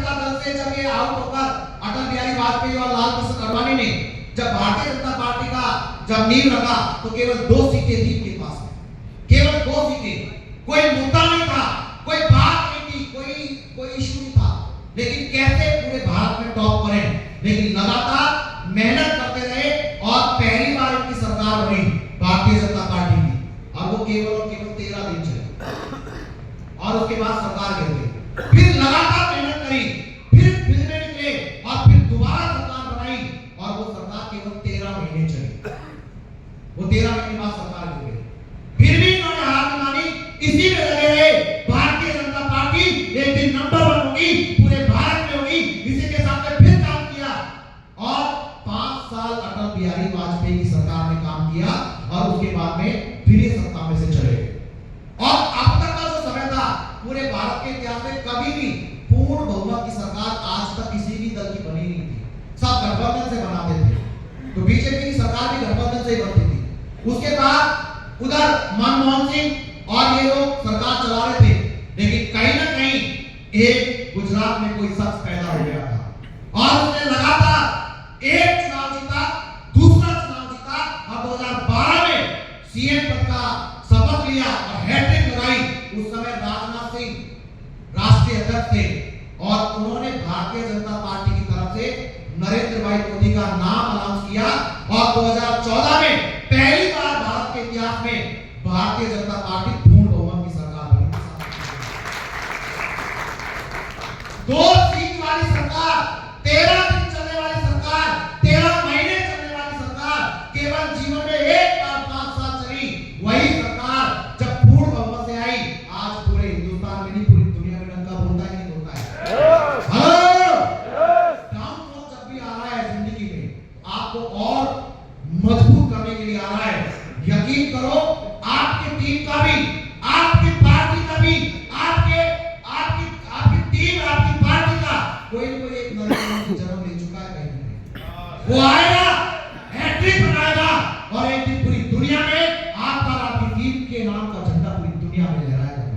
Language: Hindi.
जनता दल से जब ये आउट होकर अटल बिहारी वाजपेयी और लाल कृष्ण आडवाणी ने जब भारतीय जनता पार्टी का जब नींव रखा तो केवल 2 सीटें थी इनके पास में, केवल 2 सीटें। कोई मुद्दा नहीं था, कोई बात नहीं थी, कोई इशू नहीं था, लेकिन कैसे पूरे भारत में टॉप करें। लेकिन लगातार मेहनत करते रहे और पहली बार इनकी सरकार बनी भारतीय जनता पार्टी की, और वो केवल 13 दिन चले और उसके बाद सरकार गिर गई। फिर लगातार मेहनत करी, फिर फिल्में निकले और फिर दोबारा सरकार बनाई और वो सरकार केवल 13 महीने चली। वो 13 महीने बाद सरकार गिर गई, फिर भी इन्होंने हार नहीं मानी, इसी में लगे रहे। भारतीय जनता पार्टी एक दिन नंबर 1 होगी, पूरे भारत में होगी, इसी के साथ फिर काम किया और 5 साल अटल बिहारी वाजपेयी की सरकार ने काम किया और उसके बाद में फिर ये सत्ता में से चले। और अब तक का जो समय था पूरे भारत के इतिहास में कभी भी पूर्ण बहुमत की सरकार आज तक किसी भी दल की बनी नहीं थी, सब गठबंधन से बनाते थे। तो बीजेपी की सरकार भी गठबंधन से ही बनती थी। उसके बाद उधर मनमोहन सिंह और ये लोग सरकार चला रहे थे, लेकिन कहीं ना कहीं एक गुजरात में कोई शख्स पैदा हो गया था और उसने लगातार एक चुनाव जीता, दूसरा चुनाव जीता और 2012 में सीएम पद का शपथ लिया और हैट्रिक लगाई। उस समय राजनाथ सिंह राष्ट्रीय अध्यक्ष थे और उन्होंने भारतीय जनता पार्टी की तरफ से नरेंद्र भाई मोदी का नाम अनाउंस किया और 2014 में पहली बार भारत के इतिहास में भारतीय जनता पार्टी पूर्ण बहुमत की सरकार बनी। 2 सीट वाली सरकार, 13 दिन चलने वाली सरकार, 13 महीने चलने वाली सरकार, केवल जीवन में एक बार 5 साल चली। वही सरकार जब पूर्ण बहुमत से आई, आज पूरे हिंदुस्तान में नहीं पूरी दुनिया में डंका बोलता है, नहीं बोलता है। हेलो, डाउनफॉल जब भी आ रहा है जिंदगी में, आपको और मजबूत करने के लिए आ रहा है। यकीन करो, आपकी टीम का भी, आपकी पार्टी का भी, आपकी टीम, आपकी पार्टी का कोई न कोई एक नरेंद्र मोदी जन्म ले चुका है कहीं। वो आएगा, हैट्रिक बनाएगा और एक दिन पूरी दुनिया में आपका और आपकी टीम के नाम का झंडा पूरी दुनिया में लहराएगा।